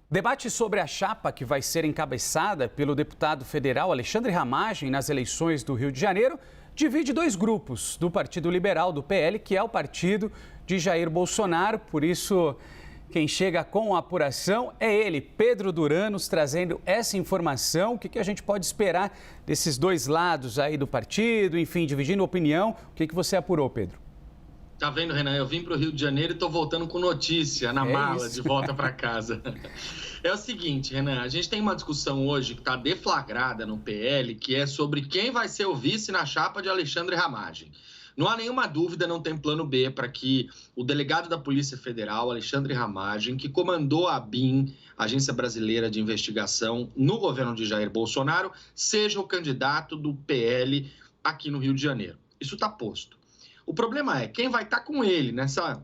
Debate sobre a chapa que vai ser encabeçada pelo deputado federal Alexandre Ramagem nas eleições do Rio de Janeiro divide dois grupos do Partido Liberal, do PL, que é o partido de Jair Bolsonaro. Por isso, quem chega com a apuração é ele, Pedro Duran, nos trazendo essa informação. O que a gente pode esperar desses dois lados aí do partido, enfim, dividindo opinião. O que você apurou, Pedro? Tá vendo, Renan? Eu vim para o Rio de Janeiro e tô voltando com notícia na mala isso. de volta para casa. É o seguinte, Renan, a gente tem uma discussão hoje que está deflagrada no PL, que é sobre quem vai ser o vice na chapa de Alexandre Ramagem. Não há nenhuma dúvida, não tem plano B para que o delegado da Polícia Federal, Alexandre Ramagem, que comandou a ABIN, Agência Brasileira de Investigação, no governo de Jair Bolsonaro, seja o candidato do PL aqui no Rio de Janeiro. Isso está posto. O problema é quem vai estar com ele nessa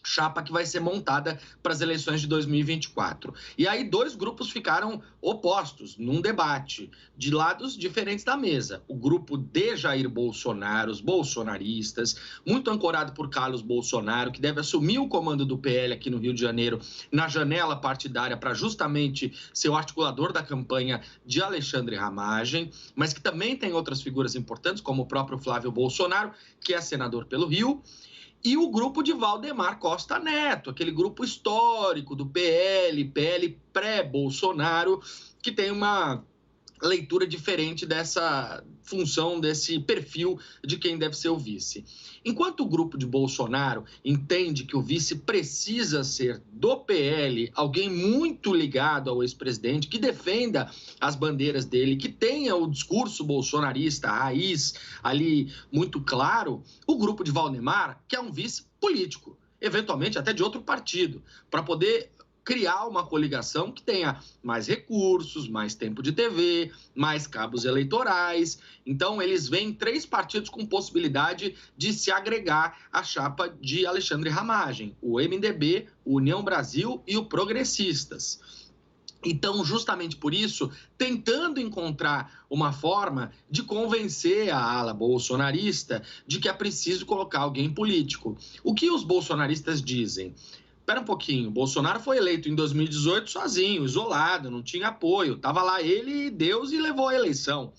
chapa que vai ser montada para as eleições de 2024. E aí dois grupos ficaram opostos num debate, de lados diferentes da mesa. O grupo de Jair Bolsonaro, os bolsonaristas, muito ancorado por Carlos Bolsonaro, que deve assumir o comando do PL aqui no Rio de Janeiro, na janela partidária, para justamente ser o articulador da campanha de Alexandre Ramagem, mas que também tem outras figuras importantes, como o próprio Flávio Bolsonaro, que é senador pelo Rio, e o grupo de Valdemar Costa Neto, aquele grupo histórico do PL pré-Bolsonaro, que tem uma leitura diferente dessa função, desse perfil de quem deve ser o vice. Enquanto o grupo de Bolsonaro entende que o vice precisa ser do PL, alguém muito ligado ao ex-presidente, que defenda as bandeiras dele, que tenha o discurso bolsonarista, a raiz ali muito claro, o grupo de Valdemar quer um vice político, eventualmente até de outro partido, para poder criar uma coligação que tenha mais recursos, mais tempo de TV, mais cabos eleitorais. Então, eles veem três partidos com possibilidade de se agregar à chapa de Alexandre Ramagem: o MDB, o União Brasil e o Progressistas. Então, justamente por isso, tentando encontrar uma forma de convencer a ala bolsonarista de que é preciso colocar alguém político. O que os bolsonaristas dizem? Espera um pouquinho, Bolsonaro foi eleito em 2018 sozinho, isolado, não tinha apoio. Estava lá ele e Deus e levou a eleição.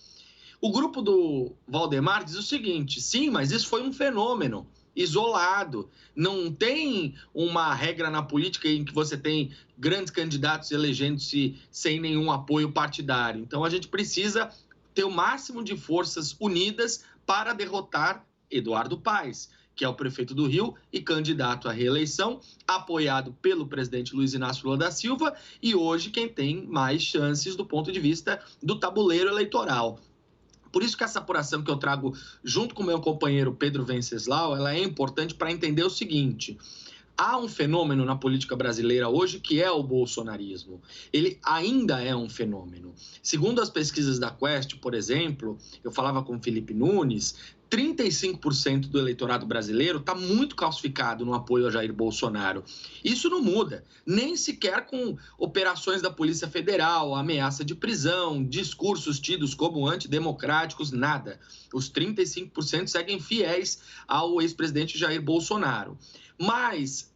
O grupo do Valdemar diz o seguinte: sim, mas isso foi um fenômeno isolado. Não tem uma regra na política em que você tem grandes candidatos elegendo-se sem nenhum apoio partidário. Então a gente precisa ter o máximo de forças unidas para derrotar Eduardo Paes, que é o prefeito do Rio e candidato à reeleição, apoiado pelo presidente Luiz Inácio Lula da Silva, e hoje quem tem mais chances do ponto de vista do tabuleiro eleitoral. Por isso que essa apuração que eu trago junto com meu companheiro Pedro Venceslau, ela é importante para entender o seguinte: há um fenômeno na política brasileira hoje que é o bolsonarismo. Ele ainda é um fenômeno. Segundo as pesquisas da Quest, por exemplo, eu falava com o Felipe Nunes, 35% do eleitorado brasileiro está muito calcificado no apoio a Jair Bolsonaro. Isso não muda, nem sequer com operações da Polícia Federal, ameaça de prisão, discursos tidos como antidemocráticos, nada. Os 35% seguem fiéis ao ex-presidente Jair Bolsonaro. Mas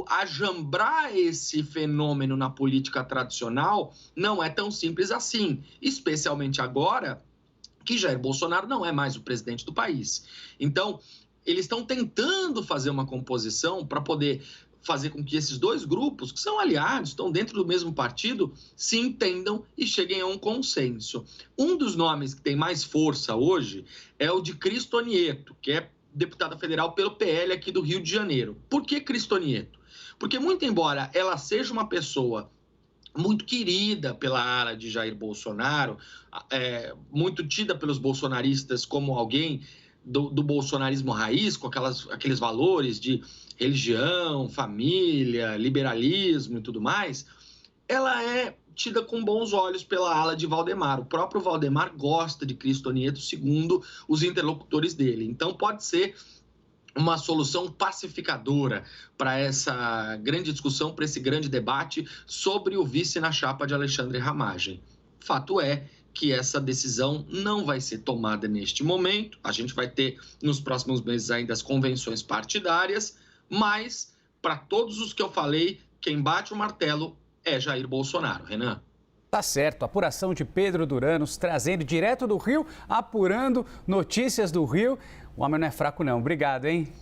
ajambrar esse fenômeno na política tradicional não é tão simples assim, especialmente agora que Jair Bolsonaro não é mais o presidente do país. Então, eles estão tentando fazer uma composição para poder fazer com que esses dois grupos, que são aliados, estão dentro do mesmo partido, se entendam e cheguem a um consenso. Um dos nomes que tem mais força hoje é o de Cristo, que é deputada federal pelo PL aqui do Rio de Janeiro. Por que Cristonieto? Porque, muito embora ela seja uma pessoa muito querida pela ala de Jair Bolsonaro, muito tida pelos bolsonaristas como alguém do bolsonarismo raiz, com aqueles valores de religião, família, liberalismo e tudo mais, ela é tida com bons olhos pela ala de Valdemar. O próprio Valdemar gosta de Cristonieto, segundo os interlocutores dele. Então pode ser uma solução pacificadora para essa grande discussão, para esse grande debate sobre o vice na chapa de Alexandre Ramagem. Fato é que essa decisão não vai ser tomada neste momento. A gente vai ter nos próximos meses ainda as convenções partidárias, mas para todos os que eu falei, quem bate o martelo é Jair Bolsonaro, Renan. Tá certo, apuração de Pedro Duranos, trazendo direto do Rio, apurando notícias do Rio. O homem não é fraco não, obrigado, hein?